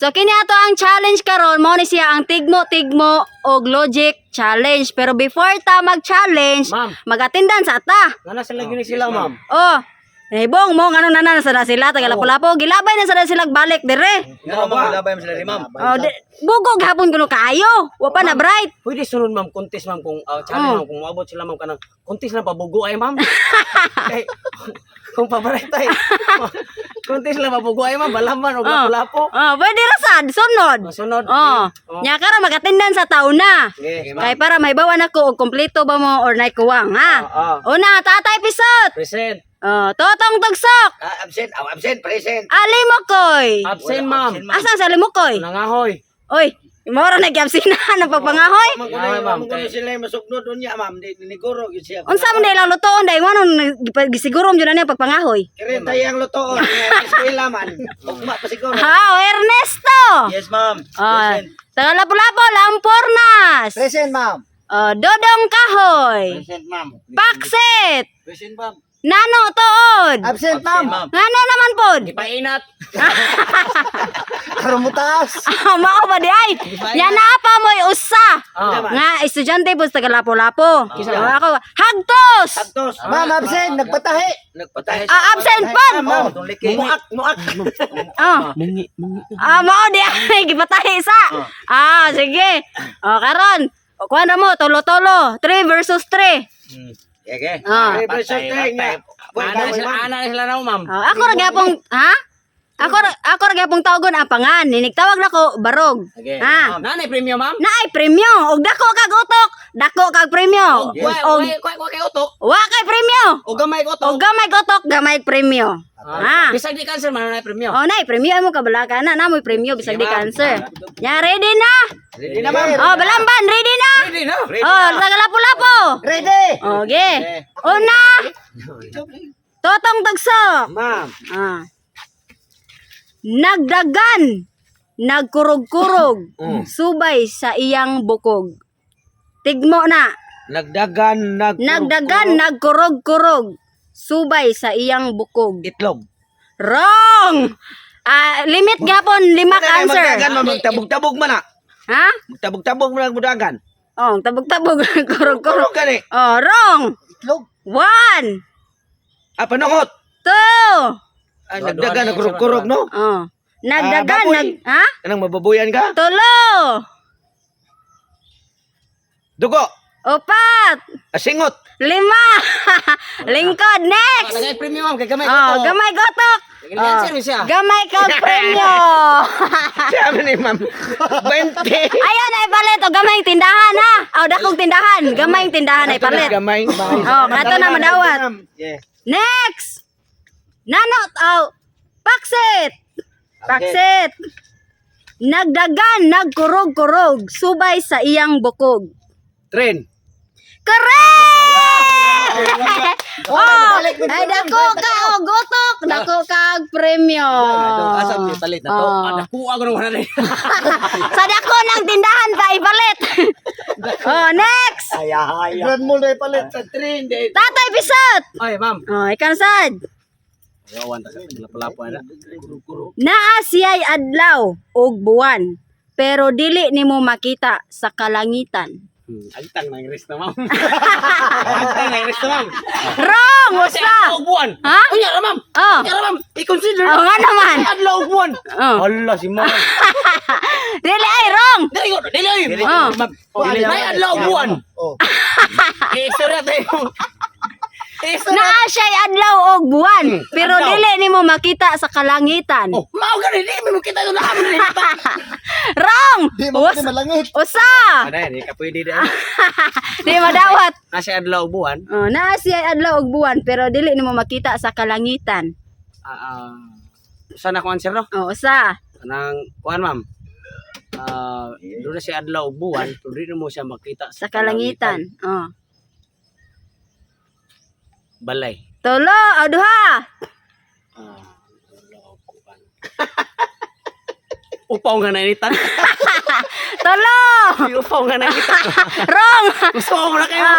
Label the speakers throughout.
Speaker 1: So kini ato ang challenge karon mo ni siya ang tigmo og logic challenge. Pero before ta mag-challenge,
Speaker 2: Ma'am.
Speaker 1: mag-attendan sa ata.
Speaker 2: Nana sila gini sila, ma'am.
Speaker 1: Oh, nahibong mo ngano na sa sila taga Lapu-Lapu. Gilabay na sa sila balik dire.
Speaker 3: Labay mo sila ni ma'am.
Speaker 1: Oh, bugog hapon kuno kaayo. Wa pa na bright.
Speaker 2: Pwede sunod, ma'am, contest, ma'am, kung challenge, ma'am, kung maabot sila, ma'am, kanang contest lang pabugo ay, ma'am. Kay, kung pabaray tayo, contest lang pabugo ay, ma'am, balaman o Lapu-Lapu.
Speaker 1: Oh, pwede ra sad sunod.
Speaker 2: Sunod.
Speaker 1: Oh, nya kara mag-attendan sa tauna.
Speaker 2: Okay,
Speaker 1: Kay para may bawa nako og kompleto ba mo or nay kuwang ha. Una, tatay pisot.
Speaker 2: Present.
Speaker 1: Oh, totong tugsok.
Speaker 3: Absent, absent, present.
Speaker 1: Ali mo koy.
Speaker 2: Absent, ma'am.
Speaker 1: Asa sa limokoy?
Speaker 2: Nangahoy.
Speaker 1: Oy, mora na gyapsina ng pagpangahoy.
Speaker 3: Ma'am, kung sila yung masugnod unya, ma'am, di niguro gyud siya.
Speaker 1: Unsa man ilang lutoon dai mo gisiguro mo jud na pagpangahoy.
Speaker 3: Kire tayo ang lutoon, eskwela man. Ugma pa siguro.
Speaker 1: Ha, Ernesto.
Speaker 3: Yes, ma'am.
Speaker 1: Oh, taga Lapu-Lapu, Lampornas.
Speaker 3: Present, ma'am.
Speaker 1: Oh, Dodong Kahoy.
Speaker 3: Present, ma'am.
Speaker 1: Paksit.
Speaker 3: Present, ma'am.
Speaker 1: Nano Tuod.
Speaker 3: Absent, ma'am.
Speaker 1: Ngano naman pod?
Speaker 2: Ipainat.
Speaker 3: Karumutas.
Speaker 1: Mao ba di ay? Yan na pa mo'y usa.
Speaker 2: Ah.
Speaker 1: Nga estudyante po sa taga Lapu-Lapu.
Speaker 2: Kisa.
Speaker 1: Ako, hagtos.
Speaker 3: Santos. Ma'am, absent. Nagpatahi. Nagpatahi.
Speaker 1: Absent pod.
Speaker 3: Ma'am,
Speaker 2: Muak.
Speaker 1: Oh.
Speaker 2: Mungi.
Speaker 1: Mao di ay gipatahi sa. Sige. Karon. Kuha na mo, tolo-tolo. 3 versus 3.
Speaker 3: Okay.
Speaker 2: Present ana sila na, ma'am.
Speaker 1: Ako ra gyapong, ha? Ako ra gyapong tawagon ang pangan. Ninigtawag na ko barog.
Speaker 2: Okay.
Speaker 1: Ha?
Speaker 2: Nanay premium, ma'am.
Speaker 1: Naay premyo. Og dako kag utok. Dako kag premyo. Og
Speaker 2: Kwa kay utok.
Speaker 1: wa kay premyo.
Speaker 2: O gamay ko
Speaker 1: Og
Speaker 2: utok.
Speaker 1: gamay utok, gamay premyo. Ha?
Speaker 2: Bisag di cancer man nanay premium.
Speaker 1: Oh, naay premyo imo kabalakan na namoy premyo bisag di cancer. Ya ready na?
Speaker 3: Ready na, ma'am.
Speaker 1: Oh, balamban, ready na?
Speaker 2: Ready na.
Speaker 1: Oh, taga Lapu-Lapu.
Speaker 3: Ready.
Speaker 1: Okay. Una. Totong tugsok.
Speaker 3: Ma'am.
Speaker 1: Nagdagan, nagkurog-kurog, subay sa iyang bukog. Tigmo na.
Speaker 3: Nagdagan,
Speaker 1: Nagkurog-kurog, subay sa iyang bukog.
Speaker 3: itlog.
Speaker 1: Wrong! Limit gapon, 5 answer.
Speaker 3: Magdagan, ma'am. Magtabog-tabog man na.
Speaker 1: Ha?
Speaker 3: Magtabog-tabog man ang budagan.
Speaker 1: Oh, tabog-tabog, kurog-kurog.
Speaker 3: Kurog gani.
Speaker 1: Oh, wrong!
Speaker 3: Itlog.
Speaker 1: 1,
Speaker 3: Panungot.
Speaker 1: 2,
Speaker 3: Nagdagan, nagkurog-kurog, no?
Speaker 1: oh. Nagdagan,
Speaker 3: baboy.
Speaker 1: ha?
Speaker 3: Anong mababuyan ka?
Speaker 1: 3,
Speaker 3: Dugo.
Speaker 1: 4,
Speaker 3: Singot.
Speaker 1: 5, lingkod, next!
Speaker 2: Nagay premium, ma'am, kay gamay ko
Speaker 1: Oh,
Speaker 2: utok.
Speaker 1: gamay gotok.
Speaker 2: Cancer siya.
Speaker 1: Gamay kag premyo.
Speaker 3: Sabi ni ma'am. 20.
Speaker 1: Ayan ay palit o gamay tindahan ha. Aw dakong tindahan, gamay tindahan ay palit.
Speaker 3: Gamay.
Speaker 1: Oh, kato na madawat.
Speaker 3: Yeah.
Speaker 1: Next. Nanot paksit. Paksit. Nagdagan, nagkurog-kurog, subay sa iyang bukog.
Speaker 3: Train.
Speaker 1: Correct! Oh, ay dako ka o gotok, dako kag premyo.
Speaker 2: Asam ni palit na to.
Speaker 1: Oh.
Speaker 2: Nakuha ko nung hanay.
Speaker 1: Sa dako ng tindahan pa ipalit. Oh, next.
Speaker 3: Ilan mo na ipalit sa train.
Speaker 1: Tatay Bisot.
Speaker 2: Ay, ma'am.
Speaker 1: Oh, ikan sad.
Speaker 2: Ayawan ta sa lapu-lapu na.
Speaker 1: Naa siya'y adlaw ug buwan, pero dili nimo makita sa kalangitan.
Speaker 2: Agtang nang resta, ma'am. Agtang nang resta, ma'am.
Speaker 1: Wrong, usa.
Speaker 2: Buwan.
Speaker 1: Ha?
Speaker 2: Unya ra, ma'am.
Speaker 1: Oh.
Speaker 2: Unya ra, ma'am. I-consider.
Speaker 1: Oh, nga naman.
Speaker 2: Adlaw buwan.
Speaker 1: Oh.
Speaker 2: Hala si ma'am.
Speaker 1: Dili ay wrong.
Speaker 2: Dili ko, dili.
Speaker 1: Oh.
Speaker 2: Ma'am. May adlaw buwan.
Speaker 3: Oh.
Speaker 2: Istorya tayo.
Speaker 1: Naa siya'y adlaw ug buwan, pero
Speaker 2: adlaw.
Speaker 1: dili nimo makita sa kalangitan.
Speaker 2: Oh, mao gani di mo kita do na ni.
Speaker 1: Wrong.
Speaker 3: Di mo pwede malangit.
Speaker 1: Usa.
Speaker 2: Ano yan, ka pwede din.
Speaker 1: Di madawat.
Speaker 2: Nasa adlaw buwan.
Speaker 1: Oh, naa siya'y adlaw ug buwan, pero dili nimo makita sa kalangitan.
Speaker 2: Sana ko answer no?
Speaker 1: Oh, usa.
Speaker 2: Kanang kuan, ma'am. Doon na si adlaw buwan, pero di mo siya makita
Speaker 1: Sa kalangitan. Oh.
Speaker 2: Balay.
Speaker 1: Tolo, duha.
Speaker 2: Upaw nga na initan.
Speaker 1: Tolo.
Speaker 2: Upaw nga na initan.
Speaker 1: Wrong.
Speaker 2: Gusto mo na kayo.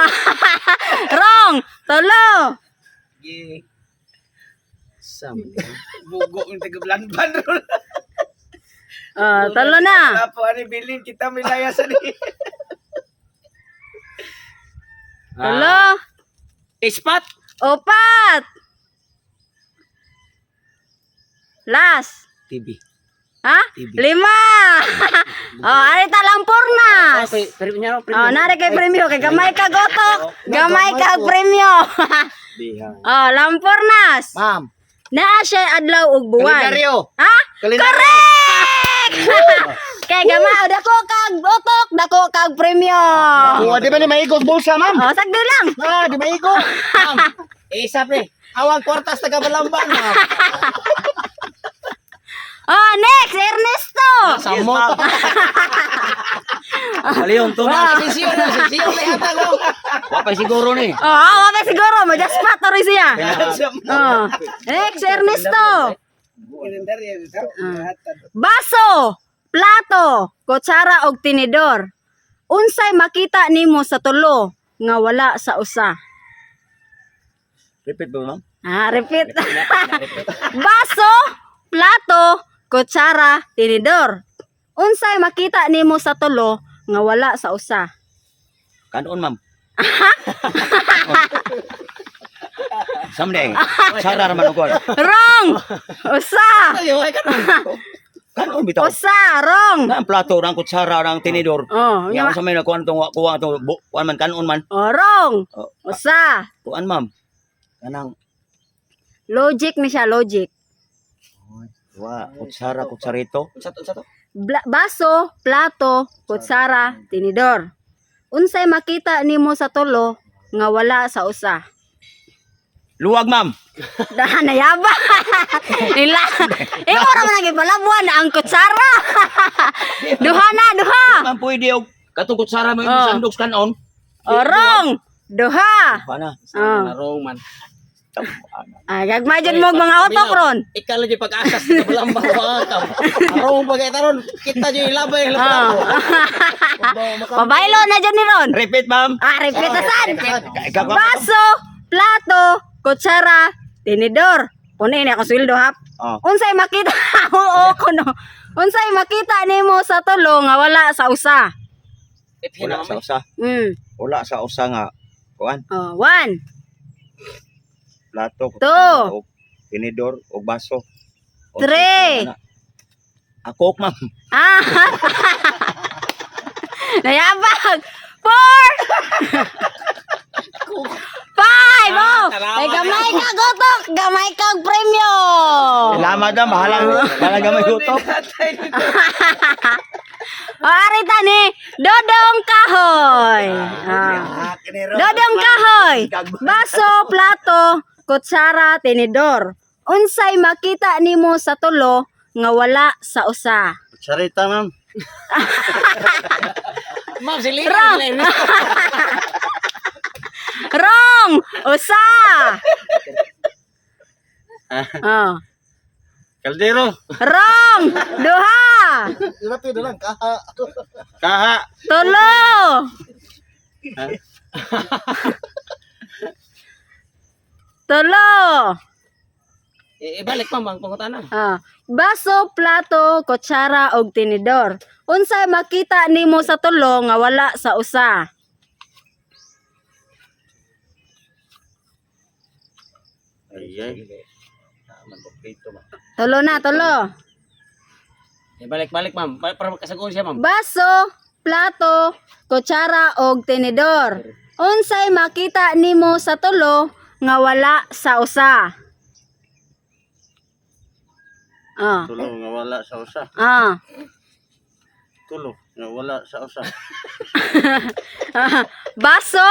Speaker 1: Wrong. Tolo.
Speaker 2: Yeah. Bugo yung taga-blanban ron.
Speaker 1: Talo na.
Speaker 3: Lapo ani bilin kita milaya sa ni.
Speaker 1: Talo.
Speaker 2: Ispat.
Speaker 1: Opat. Last.
Speaker 2: TV.
Speaker 1: Ha?
Speaker 2: TV.
Speaker 1: 5. Arita lampurnas.
Speaker 2: Okay, pero niya
Speaker 1: Nari kay premyo kay gamay ka gotok. Gamay ka premyo. Lampurnas.
Speaker 3: Ma'am.
Speaker 1: Naa siya adlaw ug buwan.
Speaker 3: Kalendaryo.
Speaker 1: Ha?
Speaker 3: Kalendaryo.
Speaker 1: Correct! Kay gamay dako kag gotok, dako kag premyo.
Speaker 3: Di ba ni maigos bulsa, ma'am?
Speaker 1: Sagdi lang.
Speaker 3: Di maigo. Ma'am. Isa pre. Awang kwartas taga Balamban, ma'am.
Speaker 1: Next, Ernesto.
Speaker 3: Samot.
Speaker 2: Aliyon to na.
Speaker 3: Sisiyo na yata lang.
Speaker 2: Wapay siguro ni.
Speaker 1: Wala siguro mo just spot rin siya. Next, Ernesto. Baso, plato, kutsara og tinidor. Unsay makita nimo sa tulo nga wala sa usa?
Speaker 2: Repeat ba, ma'am?
Speaker 1: Repeat. Baso, plato, kutsara, tinidor. Unsay makita nimo sa tulo nga wala sa usa?
Speaker 2: Kanon, ma'am. Someday. Sara naman ako.
Speaker 1: Wrong. Usa.
Speaker 2: Kanon bitaw.
Speaker 1: Usa, wrong.
Speaker 2: Na ang plato, ang kutsara, ang tinidor.
Speaker 1: Nga
Speaker 2: Yang sa may nakuha itong kuha itong kuha man kanon man.
Speaker 1: wrong.
Speaker 2: Oh,
Speaker 1: Usa.
Speaker 2: kuhaan, ma'am. Kanang
Speaker 1: Logic ni siya, logic.
Speaker 2: kutsara, kutsarito.
Speaker 1: Baso, plato, kutsara, tinidor. Unsay makita nimo sa tulo nga wala sa usa?
Speaker 2: Luwag, ma'am.
Speaker 1: Dahan na yaba. Nila. Imo ra man naging palabuan na ang kutsara. Duha na, duha.
Speaker 2: Ma'am, pwede og katong kutsara mo yung sandok kanon.
Speaker 1: Wrong. Duha.
Speaker 2: Paana?
Speaker 1: Oh.
Speaker 2: Wrong man.
Speaker 1: Gagmay dyan mo mga utok ron.
Speaker 2: Ikaw lang yung pag-asas na balambang wakataw. Arong pag-itaron, kita dyan ilabay.
Speaker 1: Pabaylo na dyan ni ron.
Speaker 2: Repeat, ma'am.
Speaker 1: Repeat asan.
Speaker 2: Ikaw,
Speaker 1: Baso, plato, kutsara, tinidor. Punin ako sweldo hap. Unsay makita oo kuno. Unsay makita nimo sa tulo nga wala sa usa?
Speaker 2: Wala sa usa. Wala sa usa nga. Kuan,
Speaker 1: 1.
Speaker 2: plato,
Speaker 1: Two.
Speaker 2: tinidor, o baso.
Speaker 1: 3.
Speaker 2: Ako, ma'am.
Speaker 1: Nayabag. 4. 5. Ay gamay ka gotok, gamay kag premyo.
Speaker 2: Salamat na, mahalaga may gutok.
Speaker 1: Arita ni Dodong Kahoy. Dodong Kahoy. Baso, plato, kutsara, tinidor. Unsay makita nimo sa tulo nga wala sa usa?
Speaker 3: Sarita, ma'am.
Speaker 2: Ma'am, sili.
Speaker 1: Wrong. Usa.
Speaker 3: Kaldero.
Speaker 1: Wrong. Duha.
Speaker 3: Lapid lang, kaha.
Speaker 1: Tulo. Tulo.
Speaker 2: Ibalik, ma'am, ang pangutana.
Speaker 1: Baso, plato, kutsara og tinidor. Unsay makita nimo sa tulo nga wala sa usa?
Speaker 3: Ay.
Speaker 1: Tulo na, tulo.
Speaker 2: Ibalik, ma'am. Para makasagot siya, ma'am.
Speaker 1: Baso, plato, kutsara og tinidor. Unsay makita nimo sa tulo nga wala sa usa?
Speaker 3: Tulo nga wala sa usa. Tulo nga wala sa usa.
Speaker 1: Baso,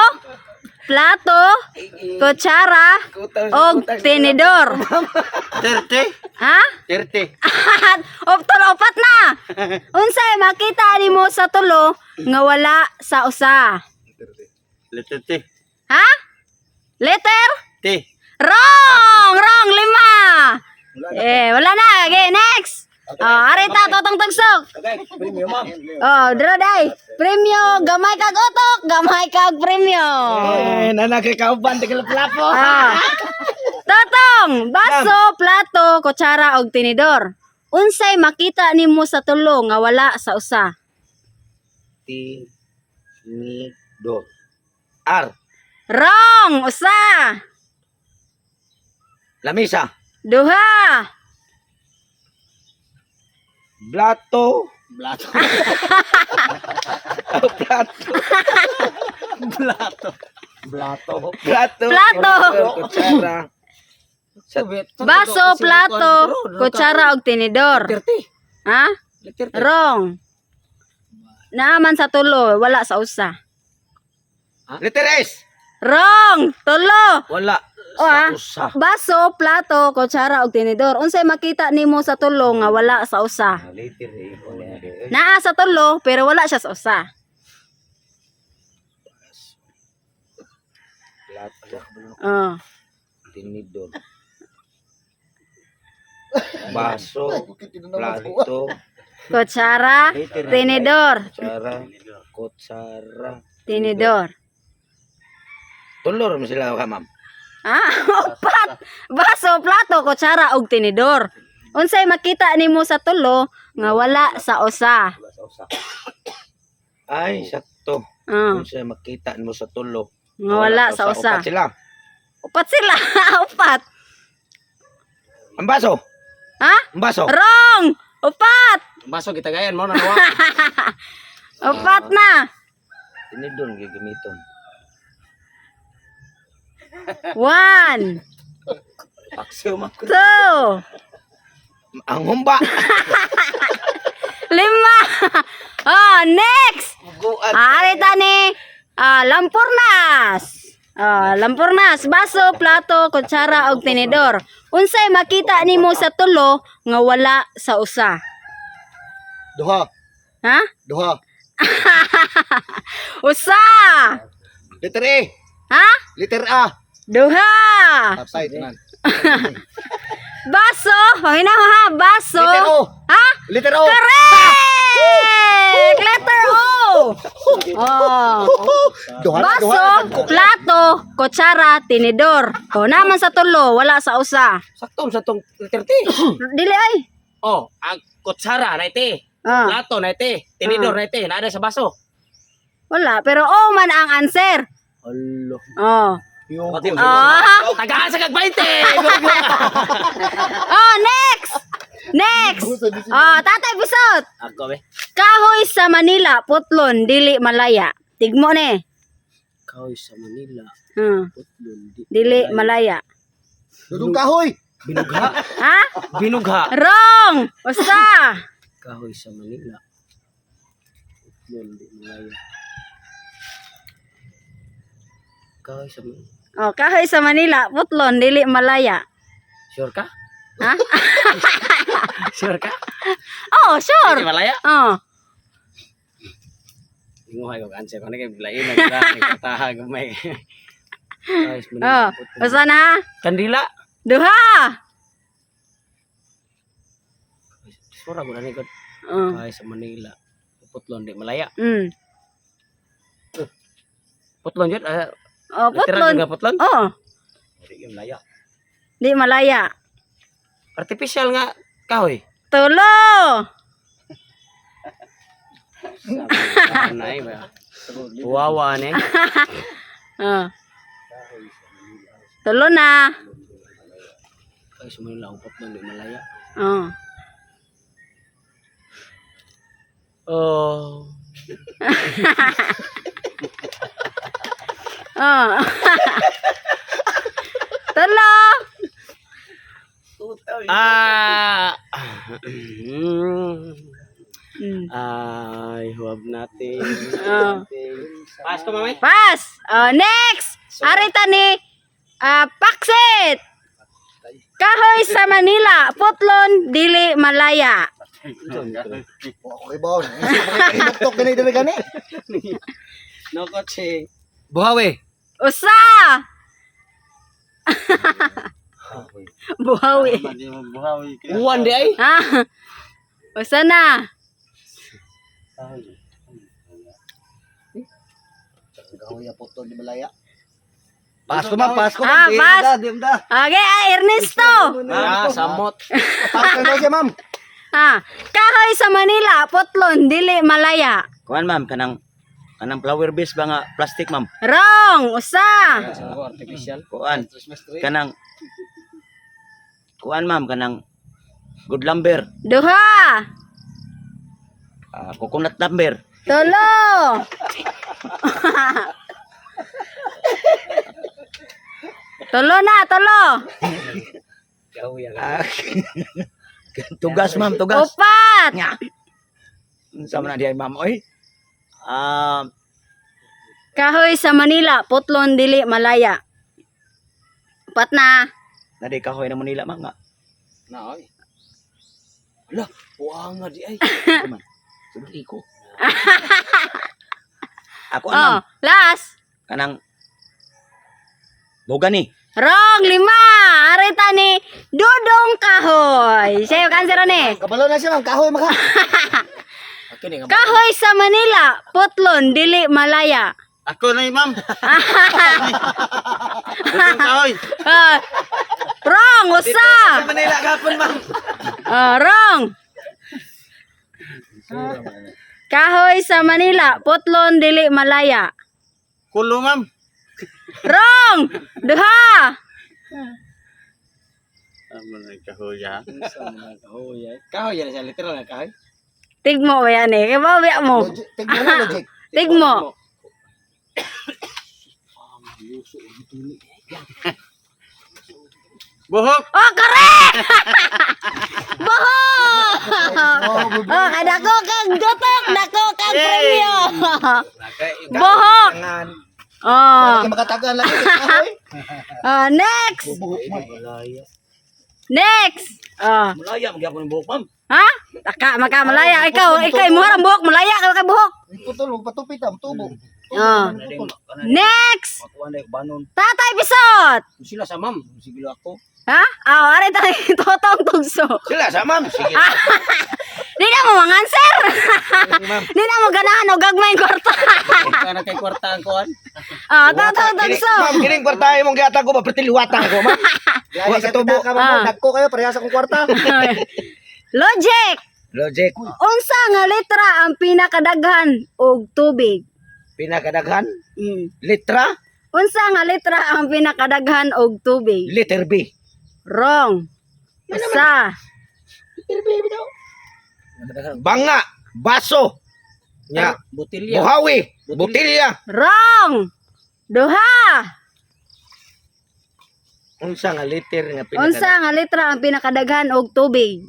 Speaker 1: plato, kutsara og tinidor.
Speaker 3: 30.
Speaker 1: Ha?
Speaker 3: 30.
Speaker 1: Opat na. Unsay makita nimo sa tulo nga wala sa usa?
Speaker 3: Letter T.
Speaker 1: Ha? Letter?
Speaker 3: T.
Speaker 1: Wrong! 5. Wala na. Okay, next. Arita, totong tugsok.
Speaker 2: Premium, ma'am.
Speaker 1: Draw day. Premyo, gamay kag utok, gamay kag premyo.
Speaker 3: Nanakikauban, tigil plapo.
Speaker 1: Totong, baso, plato, kutsara og tinidor. Unsay makita nimo sa tulo nga wala sa usa?
Speaker 3: Tinidor. R.
Speaker 1: Wrong! Usa!
Speaker 3: Lamisa.
Speaker 1: Duha!
Speaker 3: Blato.
Speaker 2: Blato.
Speaker 3: Plato.
Speaker 2: Blato.
Speaker 3: Plato.
Speaker 1: Plato.
Speaker 3: Kutsara.
Speaker 1: Baso, plato, kutsara og tinidor.
Speaker 2: 30.
Speaker 1: Ha?
Speaker 2: 30.
Speaker 1: Wrong. Naaman sa tulo, wala sa usa.
Speaker 3: Letter S.
Speaker 1: Wrong! Tulo!
Speaker 3: Wala.
Speaker 1: O ha?
Speaker 3: Usa.
Speaker 1: Baso, plato, kutsara og tinidor. Unsay makita nimo sa tulo nga wala sa usa?
Speaker 3: Letter A.
Speaker 1: Naa sa tulo pero wala siya sa usa.
Speaker 3: Plato.
Speaker 1: Oh.
Speaker 3: Tinidor. Baso. Plato.
Speaker 1: Kutsara, tinidor,
Speaker 3: Kutsara. Kutsara.
Speaker 1: tinidor.
Speaker 3: Tulor mo sila ka, ma'am.
Speaker 1: Ha? Upat. Baso, plato, kutsara og tinidor. Unsay makita nimo sa tulo nga wala sa usa?
Speaker 3: Ay, sakto.
Speaker 1: Oh.
Speaker 3: Kung siya makita mo sa tulo.
Speaker 1: Nga wala sa usa.
Speaker 3: Upat sila.
Speaker 1: Upat sila. Upat.
Speaker 3: Ang baso.
Speaker 1: Ha?
Speaker 3: Ang baso.
Speaker 1: Wrong! Upat!
Speaker 2: Baso kita gayan mo na nawa.
Speaker 1: Upat na.
Speaker 3: Tinidor gagamiton.
Speaker 1: 1,
Speaker 3: Pakso man.
Speaker 1: 2,
Speaker 3: Ang humba.
Speaker 1: 5. Oh, next!
Speaker 3: Buguan.
Speaker 1: Arita ni lampurnas. Lampurnas, baso, plato, kutsara og tinidor. Unsay makita nimo sa tulo nga wala sa usa?
Speaker 3: Duha.
Speaker 1: Ha?
Speaker 3: Duha.
Speaker 1: Usa!
Speaker 3: Letter A.
Speaker 1: Ha?
Speaker 3: Letter A.
Speaker 1: Duha!
Speaker 3: Upside man.
Speaker 1: Baso, panginawa ha, baso.
Speaker 3: Letter O.
Speaker 1: Ha?
Speaker 3: Letter O.
Speaker 1: Correct! Letter O! Oh.
Speaker 3: Duha.
Speaker 1: Baso, plato, kutsara, tinidor. O naman sa tulo, wala sa usa.
Speaker 2: Sakto sa tong 30.
Speaker 1: Dili ay.
Speaker 2: Oh, ang kutsara na ite.
Speaker 1: Ah,
Speaker 2: Plato na ite. Tinidor na ite. Naada sa baso.
Speaker 1: wala, pero O man ang answer.
Speaker 2: Hello.
Speaker 1: Oh.
Speaker 3: Yung
Speaker 2: Tagaan sa kag 20.
Speaker 1: Oh, next! Next! Oh, Tatay Busot.
Speaker 2: Ako be.
Speaker 1: Kahoy sa Manila, putlon, dili malaya. Tigmo ni.
Speaker 2: Kahoy sa Manila. Putlon.
Speaker 1: Dili malaya.
Speaker 3: Dudong kahoy.
Speaker 2: Binugha.
Speaker 1: Ha?
Speaker 2: Binugha.
Speaker 1: Wrong! Usa!
Speaker 2: Kahoy sa Manila. Putlon di malaya. Kahoy sa Manila.
Speaker 1: Oh, kahoy sa Manila, putlon, dili malaya.
Speaker 2: Sure ka?
Speaker 1: Ha?
Speaker 2: Sure ka?
Speaker 1: Oh,
Speaker 2: Di
Speaker 1: sure.
Speaker 2: malaya?
Speaker 1: Oh.
Speaker 2: Inguhay ko answer ko na kay bilain na nagkataha gamay. Kahoy sa
Speaker 1: Oh,
Speaker 2: Manila. Putlon.
Speaker 1: usa na ha?
Speaker 2: Kandila.
Speaker 1: Duha!
Speaker 2: Sura ko na ni ko.
Speaker 1: Oh.
Speaker 2: Kahoy sa Manila. Putlon di malaya.
Speaker 1: Mm.
Speaker 2: Putlon yun?
Speaker 1: Oh,
Speaker 2: Literal
Speaker 1: putlon.
Speaker 2: nga putlon?
Speaker 1: Oh,
Speaker 2: Di malaya.
Speaker 1: di malaya.
Speaker 2: Artificial nga kahoy.
Speaker 1: Tulo!
Speaker 2: Anay ba? Wawa ni.
Speaker 1: Oh. Tulo na.
Speaker 2: Kahoy sa Manila. Ang putlon di malaya.
Speaker 1: Oh.
Speaker 2: Oh.
Speaker 1: Oh. Tulo!
Speaker 2: Ah.
Speaker 1: Mm.
Speaker 2: Ay, huwag natin.
Speaker 1: Oh.
Speaker 2: Pass ko, mami.
Speaker 1: Pass! Oh, next! Arita ni Paksit! Kahoy sa Manila, putlon, dili malaya.
Speaker 3: Okay ba? Hinuktok ganay dali gani.
Speaker 2: No coaching. Buhawi.
Speaker 1: Usa! Buhawi.
Speaker 2: Buwan di ay.
Speaker 1: Ha? Usa na.
Speaker 3: Kahoy apoto di malaya. Pasko man, pasko
Speaker 1: Ah,
Speaker 3: man.
Speaker 1: pass.
Speaker 3: Di da.
Speaker 1: Okay, Ernesto.
Speaker 2: Ah, samot.
Speaker 3: Pasko daw siya, ma'am.
Speaker 1: Kahoy sa Manila, putlon, dili malaya.
Speaker 3: Kuan ma'am kanang flower base ba nga plastic ma'am.
Speaker 1: Wrong, usa.
Speaker 2: Artificial.
Speaker 3: Kuan kanang ma'am kanang good lumber,
Speaker 1: Duha.
Speaker 3: coconut lumber.
Speaker 1: Tulo. Tulo na, tulo.
Speaker 2: Kahoy ang
Speaker 3: Ah, tugas ma'am, tugas.
Speaker 1: Upat.
Speaker 3: Nya. Unsa man na diay ma'am oy?
Speaker 1: Kahoy sa Manila, putlon, dili malaya. Upat na.
Speaker 3: Nadi kahoy na Manila ma'am nga.
Speaker 2: na oy. Ala, buang nga di ay.
Speaker 3: Man. Sudri ko. Ako ma'am,
Speaker 1: Last.
Speaker 3: kanang bogani.
Speaker 1: Wrong, 5. Arita ni Dudong Kahoy. Sa'yo, cancer ni.
Speaker 3: Kabalo na siya ma'am, kahoy maka.
Speaker 2: Kini nga.
Speaker 1: Kahoy sa Manila, putlon, dili malaya.
Speaker 3: Ako na ma'am. Dudong kahoy.
Speaker 1: Wrong, usa.
Speaker 3: Manila gapon ma'am.
Speaker 1: Wrong. Kahoy sa Manila, putlon, dili malaya.
Speaker 3: Kulo ma'am.
Speaker 1: Wrong. Duha.
Speaker 3: Amo na kahoy ha.
Speaker 2: Kahoy ay. Kahoy yan siya literal nga kahoy.
Speaker 1: Tigmo ba yan eh? Kabawi mo.
Speaker 3: Tignan na logic.
Speaker 1: Tigmo.
Speaker 3: Buhok.
Speaker 1: Oh, correct! Buhok! Oh, dako kang dutok, dako kang premyo. Buhok! Oh.
Speaker 3: Makatagan lagi kahoy.
Speaker 1: Next! Next! Oh.
Speaker 3: Malaya magyapon ng buhok ma'am.
Speaker 1: Ha? Maka malaya. Ikaw mo harang buhok. Malaya ka kay buhok.
Speaker 3: Putol, patupit am tubo.
Speaker 1: Oh. Next!
Speaker 3: Makuha na banon.
Speaker 1: Tatay Pisot!
Speaker 2: Sila sa ma'am, sige ako.
Speaker 1: Ha? Ari tayo totong tugso.
Speaker 3: Sila sa ma'am. Sige.
Speaker 1: Di na mo manganswer. Di na mo ganahan o gagmay kwarta.
Speaker 2: Kana kay kwartaan ko an.
Speaker 1: Totong tugso.
Speaker 3: Ma'am, kining kwarta mo giatag ko ba pretiliwatan ko ma'am. Wa sa tubo ka
Speaker 1: ma'am.
Speaker 3: Dagko kayo parehas akong kwarta.
Speaker 1: Logic.
Speaker 3: Logic.
Speaker 1: Unsa nga letra ang pinakadaghan og tubig?
Speaker 3: Pinakadaghan. Litra.
Speaker 1: Unsa nga letra ang pinakadaghan og tubig?
Speaker 3: Letter B.
Speaker 1: Wrong. Sa.
Speaker 3: Banga. Baso. Nya.
Speaker 2: Botilya.
Speaker 3: Buhawi. Botilya.
Speaker 1: Wrong. Duha.
Speaker 3: Unsa nga letter nga
Speaker 1: Unsa nga letra ang pinakadaghan og tubig?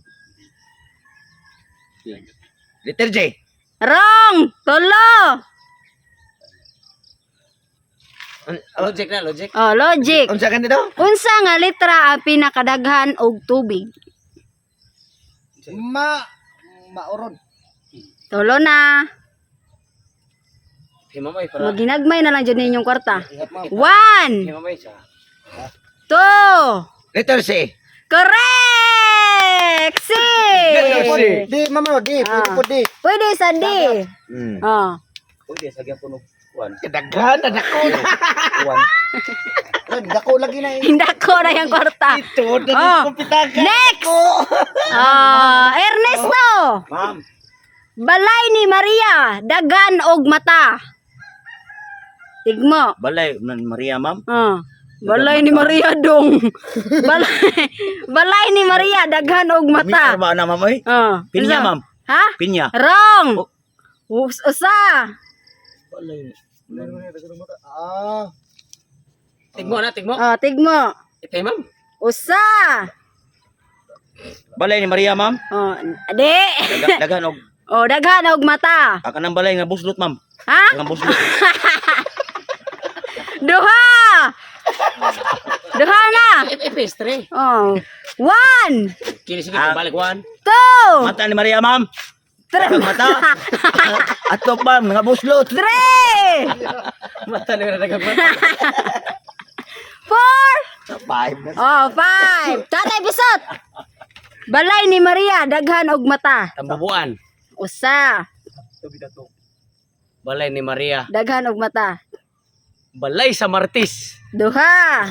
Speaker 3: Letter J.
Speaker 1: Wrong. Tulo.
Speaker 2: Logic na, logic.
Speaker 1: Oh, logic.
Speaker 3: Unsa ganito?
Speaker 1: Unsa nga letra ang pinakadaghan og tubig?
Speaker 3: Maurod.
Speaker 1: Tulo na.
Speaker 2: Himamay para.
Speaker 1: Maginagmay na lang dyan ninyong kwarta. 1,
Speaker 2: Himamay siya.
Speaker 1: 2.
Speaker 3: Letter C.
Speaker 1: Correct! C.
Speaker 3: Di, mama, di. Pwede po di.
Speaker 1: Pwede sa D. Oh.
Speaker 2: Pwede sa gyapon og kuan.
Speaker 3: Daghan na dako. Dako lagi na.
Speaker 1: Hindi ko na yung kwarta.
Speaker 3: Ito,
Speaker 1: Oh.
Speaker 3: kumpitagan.
Speaker 1: Next! Ernesto!
Speaker 2: Ma'am,
Speaker 1: Balay ni Maria, dagan og mata. Tigmo.
Speaker 3: Balay, Maria, ma'am.
Speaker 1: Balay ni Maria dong. balay ni Maria, daghan og mata.
Speaker 3: Arma na, ma'am, oy. Pinya,
Speaker 1: Isa.
Speaker 3: ma'am.
Speaker 1: Ha?
Speaker 3: Pinya.
Speaker 1: Wrong. Usa.
Speaker 3: Balay.
Speaker 2: tigmo na, tigmo.
Speaker 1: Tigmo.
Speaker 2: Ite ma'am.
Speaker 1: Usa.
Speaker 3: Balay ni Maria, ma'am.
Speaker 1: Ade.
Speaker 3: Daghan og
Speaker 1: Daghan og mata.
Speaker 3: kanang balay nga buslot, ma'am.
Speaker 1: Ha?
Speaker 3: Kanang buslot.
Speaker 1: Duha. Duha na.
Speaker 2: Epestre.
Speaker 1: 1,
Speaker 2: Kini sige
Speaker 3: Ah.
Speaker 2: balik wan.
Speaker 1: 2,
Speaker 3: Mata ni Maria, ma'am.
Speaker 1: 3,
Speaker 3: Mata. Atok, ma'am, nga buslot.
Speaker 1: 3,
Speaker 2: Mata na dagang mata.
Speaker 1: 4.
Speaker 3: 5.
Speaker 1: 5. Tatay Bisot. Balay ni Maria, daghan og mata.
Speaker 2: Tambubuan.
Speaker 1: Usa.
Speaker 2: Balay ni Maria.
Speaker 1: Daghan og mata.
Speaker 2: Balay sa Martis.
Speaker 1: Duha.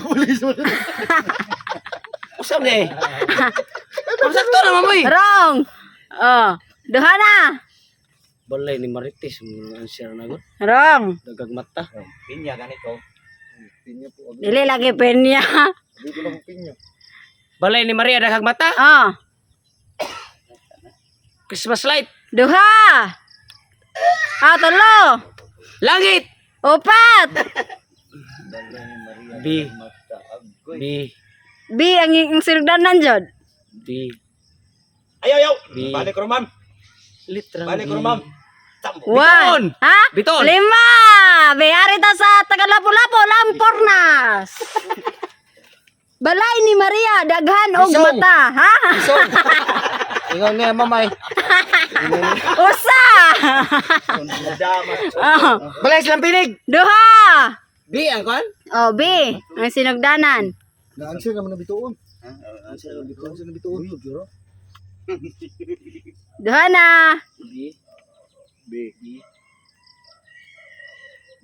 Speaker 3: Usab ni.
Speaker 2: Ang sakto na mamoy.
Speaker 1: Wrong. Oh, duha na.
Speaker 2: Balay ni Marites ang answer na gud.
Speaker 1: Wrong.
Speaker 2: Dagag mata.
Speaker 3: Pinya ganito.
Speaker 1: Dili lagi penya.
Speaker 2: Balay ni Maria dagag mata.
Speaker 1: Oh,
Speaker 2: Christmas light.
Speaker 1: duha. Ah, tulo.
Speaker 2: Langit.
Speaker 1: Upat.
Speaker 2: B. B.
Speaker 1: B ang ing sinugdanan jud.
Speaker 2: B.
Speaker 3: Ayaw.
Speaker 2: Bi-
Speaker 3: Balik ko ma'am.
Speaker 2: Litra.
Speaker 3: Balik ko ma'am.
Speaker 2: Biton.
Speaker 1: 1. Ha?
Speaker 2: Biton.
Speaker 1: 5. Bayari ta sa Tagalapu-Lapu, Lampornas. Balay ni Maria, daghan og
Speaker 3: Isong.
Speaker 1: mata, ha?
Speaker 3: Ingon niya mamay.
Speaker 1: Usa. Oh,
Speaker 3: Balay silang pinig.
Speaker 1: duha.
Speaker 2: B ang kon?
Speaker 1: Oh, B ang sinugdanan.
Speaker 3: Na-answer naman na bituon. Answer na bituon.
Speaker 1: Duha na.
Speaker 2: B.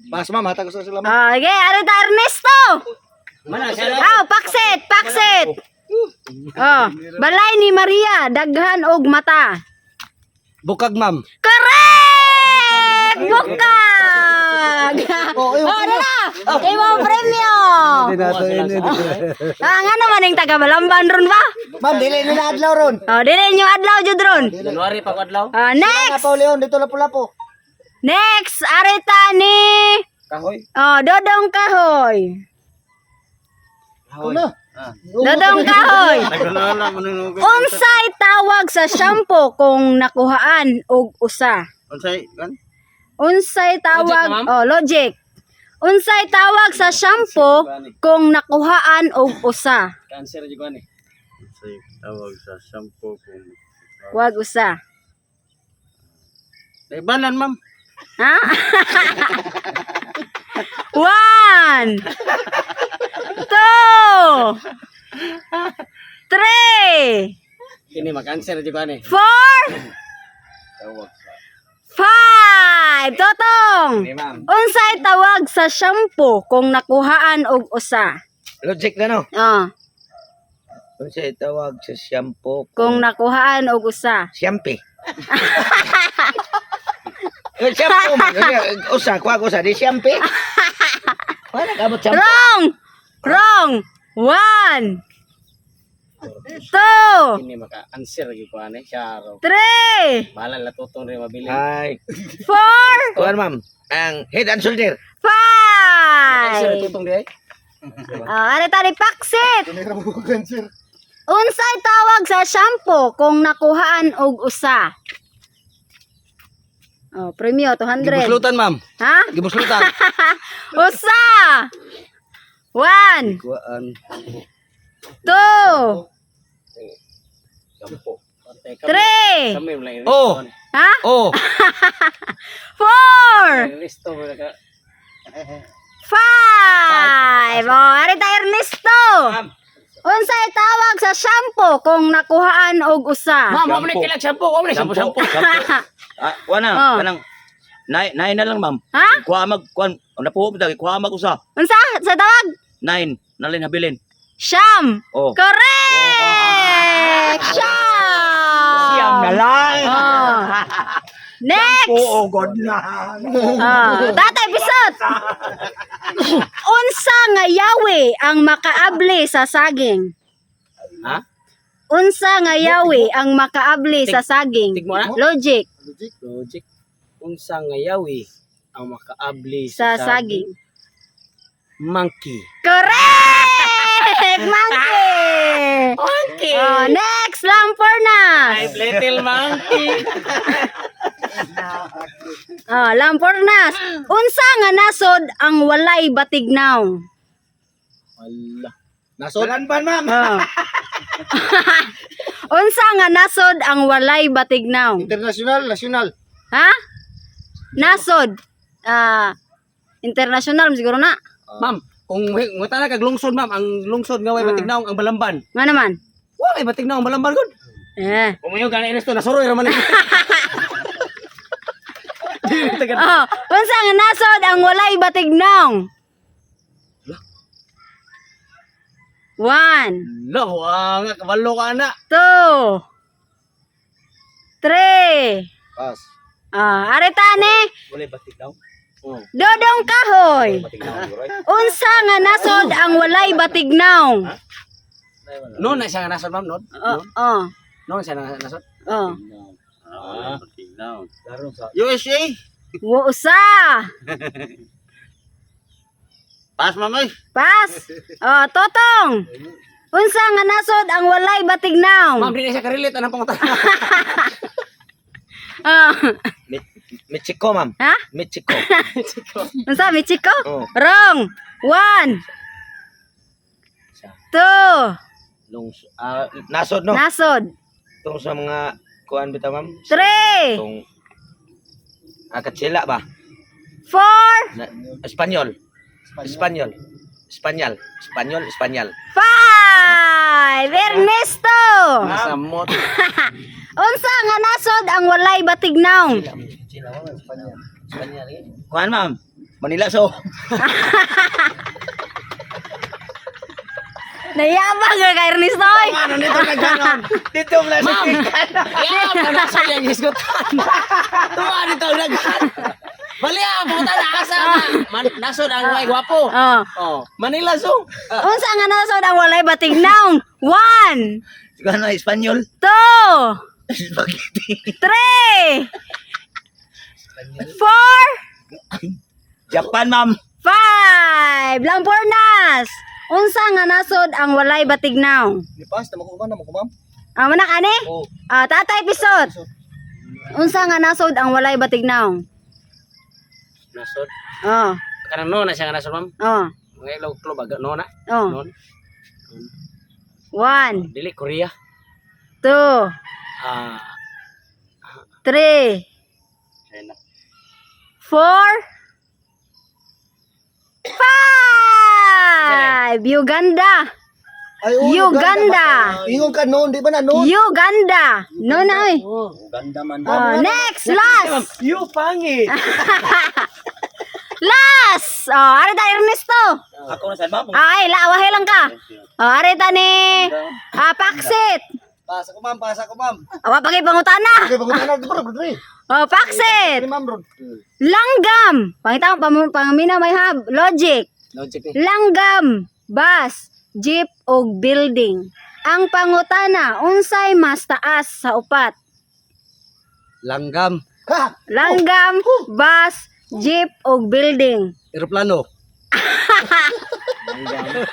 Speaker 3: Pas ma'am, hatag ko sa sila ma'am.
Speaker 1: Oh, okay, ari ta Ernesto.
Speaker 2: Mana siya na?
Speaker 1: Oh, paksit. Oh, balay ni Maria, daghan og mata.
Speaker 2: Bukag ma'am.
Speaker 1: Correct! Bukag! Oh, dala! Imong premyo! Ah, nga naman yung taga-Balamban ron ba?
Speaker 3: Ma'am, dili nila adlaw ron.
Speaker 1: Oh, dili nyo adlaw jud ron.
Speaker 2: January pa adlaw.
Speaker 1: Next!
Speaker 3: Leon, dito lapu-lapu.
Speaker 1: Next! Arita ni...
Speaker 2: Kahoy.
Speaker 1: Oh, Dodong Kahoy.
Speaker 3: Ako na.
Speaker 1: Dodong Kahoy. Unsay tawag sa shampoo kung nakuhaan og usa?
Speaker 3: Unsay kan?
Speaker 1: Unsay tawag...
Speaker 2: Logic na, ma'am?
Speaker 1: Oh, logic. Unsay tawag sa shampoo kung nakuhaan og usa?
Speaker 2: Cancer jud ko ni.
Speaker 4: Unsay tawag sa shampoo kung
Speaker 1: Wag usa.
Speaker 2: Ibanan ma'am.
Speaker 1: Ha? 1 2 3
Speaker 2: Kini mag-answer jud ko ni.
Speaker 1: 4
Speaker 4: tawag sa
Speaker 1: 5 Totong.
Speaker 3: ma'am.
Speaker 1: Unsay tawag sa shampoo kung nakuhaan og usa?
Speaker 3: Logic na no.
Speaker 1: Oh,
Speaker 3: Unsay tawag sa shampoo
Speaker 1: kung nakuhaan og usa.
Speaker 3: Siyampi. Shampoo man. Usa, kuha ko sa di siyampi. Wala ka mo shampoo.
Speaker 1: Wrong. 1 2
Speaker 2: Kini maka-answer jud ko ni. Siya raw.
Speaker 1: 3
Speaker 2: Bahala la tutong rin mabili.
Speaker 3: Ay.
Speaker 1: 4
Speaker 3: Kuha ma'am. Ang head and shoulder.
Speaker 2: Answer
Speaker 1: 5
Speaker 2: tutong di ay.
Speaker 1: Ari tali paksit. Unsay tawag sa shampoo kung nakuhaan og usa? Oh, premyo 200.
Speaker 2: Gibuslutan ma'am.
Speaker 1: Ha?
Speaker 2: Gibuslutan.
Speaker 1: Usa. 1
Speaker 3: Kuhaan.
Speaker 1: 2
Speaker 2: Shampoo.
Speaker 1: 3
Speaker 2: Kami lang.
Speaker 3: Oh.
Speaker 1: Ha?
Speaker 3: Oh.
Speaker 1: 4
Speaker 2: Listo mo na ka.
Speaker 1: 5 Oh, ari ta Ernesto. Unsay tawag sa shampoo kung nakuhaan og usa?
Speaker 2: Ma'am, mo ni kilag shampoo. Mo ni shampoo.
Speaker 3: Wana,
Speaker 1: Oh.
Speaker 3: kanang nine na lang ma'am.
Speaker 1: Ha?
Speaker 3: Kuha mag kuan, napuho mo dagi, kuha mag usa.
Speaker 1: Unsa sa tawag?
Speaker 3: 9 nalin habilin.
Speaker 1: Sham.
Speaker 3: Oh.
Speaker 1: Correct! Sham!
Speaker 3: lang.
Speaker 1: Oh. Next!
Speaker 3: Oo, god na.
Speaker 1: Tatay, bisot! Unsa nga yawi ang makaabli sa saging?
Speaker 2: Ha?
Speaker 1: Unsa nga yawi ang makaabli sa saging?
Speaker 2: Tigmo na?
Speaker 1: Logic.
Speaker 2: Logic. Unsa nga yawi ang makaabli
Speaker 1: Sa saging.
Speaker 2: Monkey.
Speaker 1: Correct! Monkey!
Speaker 2: Monkey.
Speaker 1: Oh, next, Lampornas.
Speaker 2: Little monkey.
Speaker 1: Oh, Lampornas. Unsa nga nasod ang walay batignaw?
Speaker 2: Wala.
Speaker 3: Nasod. Dalanban ma'am.
Speaker 1: Oh. Unsa nga nasod ang walay batignaw?
Speaker 3: International, national.
Speaker 1: Ha? Nasod. International siguro na.
Speaker 2: Ma'am, kung ngata na kag lungsod ma'am, ang lungsod nga way batignaw ang Balamban.
Speaker 1: Nga naman.
Speaker 2: Wala batignaw ang Balamban gud. Kung mayo gani inis to nasuroy ra man.
Speaker 1: Oh, unsa nga nasod ang walay batignaw? 1
Speaker 2: Lo, nga kabalo ka na.
Speaker 1: 2 3 3.
Speaker 3: Pass.
Speaker 1: Arita ni
Speaker 2: Wala batik daw. Oh.
Speaker 1: Dodong kahoy.
Speaker 2: Batik daw Roy.
Speaker 1: Unsa nga nasod ang walay batignaw?
Speaker 2: No na siya nga nasod ma'am, no? No siya nga nasod.
Speaker 4: Wala patignaw.
Speaker 3: USA.
Speaker 1: Usa.
Speaker 4: Pass mamay.
Speaker 1: Pas. Totong. Unsa nga nasod ang walay batignaw?
Speaker 2: Ma'am, di na siya ka-relate anong pangutana.
Speaker 3: Mexico, ma'am.
Speaker 1: Ha?
Speaker 3: Mexico.
Speaker 1: Unsa Michiko?
Speaker 3: Oh.
Speaker 1: Wrong. 1. 2.
Speaker 3: Nasod, no?
Speaker 1: Nasod.
Speaker 3: Itong sa mga kuan bitaw, ma'am.
Speaker 1: 3.
Speaker 3: Itong katsila ba?
Speaker 1: 4.
Speaker 3: Espanyol. Espanyol. Espanyol.
Speaker 1: 5. Ernesto.
Speaker 2: Nasamot.
Speaker 1: Unsa nga nasod ang walay batignaw?
Speaker 3: Kuan, ma'am. Manila, so.
Speaker 1: Nayabang ka kay Ernesto. Oy.
Speaker 3: Ano nito na ganon? Dito mo na sa tikan.
Speaker 2: Ayan, nasod yung isgutan. Tuwa nito naghan. Bali puta na asa na. Nasod ang way gwapo. Oh, Manila so.
Speaker 1: Unsa nga nasod ang walay batignaw? 1.
Speaker 3: Gano, Espanyol?
Speaker 1: 2.
Speaker 3: Spaghetti.
Speaker 1: 3. 4.
Speaker 3: Japan, ma'am.
Speaker 1: 5. Lampornas. Unsa nga nasod ang walay batignaw?
Speaker 3: Lipas, tama ko, ma'am.
Speaker 1: Manak ani?
Speaker 3: Oh.
Speaker 1: Tatay episode. Unsa nga nasod ang walay batignaw?
Speaker 2: Nasod. Kanang no na siya nga nasod ma'am. Mga ilaw club aga no na. Non.
Speaker 1: 1,
Speaker 2: Dili Korea.
Speaker 1: 2,
Speaker 2: Ah,
Speaker 1: 3,
Speaker 4: China.
Speaker 1: 4, 5. Uganda. Uganda.
Speaker 3: Ingon ka noon, di ba na noon?
Speaker 1: Uganda. No na oy.
Speaker 3: Ganda man.
Speaker 1: Next, last.
Speaker 2: you pangit.
Speaker 1: Last. Arita Ernesto.
Speaker 3: Ako na sa ma'am.
Speaker 1: Ay, lawahe lang ka. Arita ni Paksit.
Speaker 3: Pasa ko, ma'am.
Speaker 1: Awa pagi pangutana.
Speaker 3: Okay, bagutan na. Bro.
Speaker 1: Paksit.
Speaker 3: Ma'am, bro.
Speaker 1: Langgam. Pangita pangmina may hab. Logic.
Speaker 2: Logic ni.
Speaker 1: Langgam, bus, jeep ug building. Ang pangutana unsay mas taas sa upat?
Speaker 2: Langgam,
Speaker 3: Ha!
Speaker 1: Langgam, bus, jeep ug building.
Speaker 2: eroplano.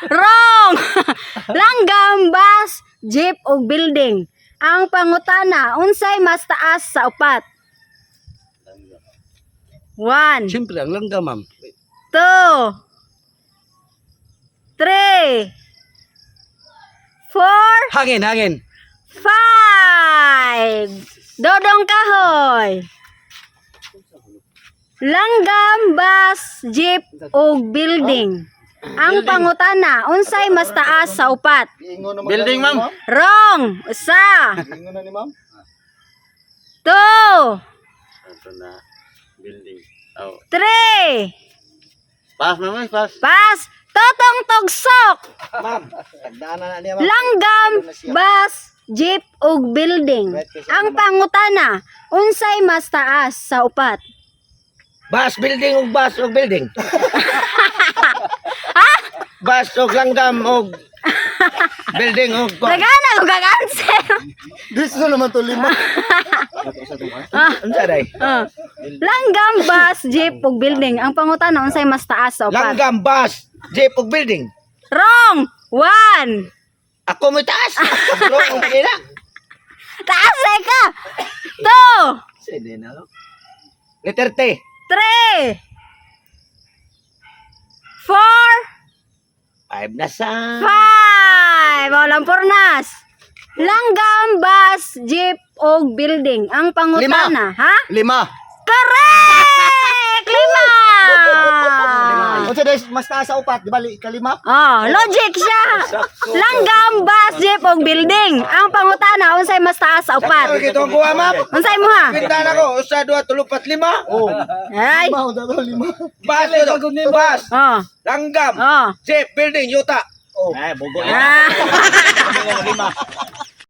Speaker 1: Wrong. Langgam, bus, jeep ug building. Ang pangutana unsay mas taas sa upat? 1,
Speaker 2: Siyempre ang langgam ma'am.
Speaker 1: 2, 3, 4,
Speaker 2: Hangin.
Speaker 1: 5. Dodong kahoy. Langgam, bus, jeep, ug building. Ang pangutana, unsay mas taas sa upat?
Speaker 4: Building, ma'am.
Speaker 1: Wrong. Usa.
Speaker 3: Ingon na ni ma'am.
Speaker 1: 2,
Speaker 4: Ito na. Building. Oh.
Speaker 1: 3.
Speaker 4: Pass mamay, pass.
Speaker 1: Pas. Totong tugsok.
Speaker 3: Ma'am, tagdaanan na niya, ma'am.
Speaker 1: Langgam, bus, jeep, ug building. Ang pangutana, unsay mas taas sa upat?
Speaker 3: Bus building. Bus og langgam og building og
Speaker 1: Nagana ko kag-answer.
Speaker 3: Gusto naman to lima. Unsa day?
Speaker 1: Langgam, bus, jeep, ug building. Ang pangutana, unsay mas taas sa upat?
Speaker 3: Langgam, bus, jeep og building.
Speaker 1: Wrong. 1.
Speaker 3: Ako mo taas. Bro, ang pagina.
Speaker 1: Taas ka. 2,
Speaker 3: Sige na. Letter T.
Speaker 1: 3, 4,
Speaker 3: 5 na sa.
Speaker 1: 5. Walang purnas. Langgam, bus, jeep, ug building. Ang pangutana, ha?
Speaker 3: 5.
Speaker 1: Correct! 5.
Speaker 3: Unsa day mas taas sa upat, di ba kalima?
Speaker 1: Logic siya. Langgam, bus, jeep, ug building. Ang pangutana, unsay mas taas sa upat?
Speaker 3: Okay, to kuha, ma'am.
Speaker 1: Unsay mo ha?
Speaker 3: Pinta na ko, usa 2 3 4 5. Oh.
Speaker 1: Ay.
Speaker 3: Bus.
Speaker 1: Oh.
Speaker 3: Langgam. Jeep building yuta. Oh. Ay, bugo.
Speaker 1: Ah.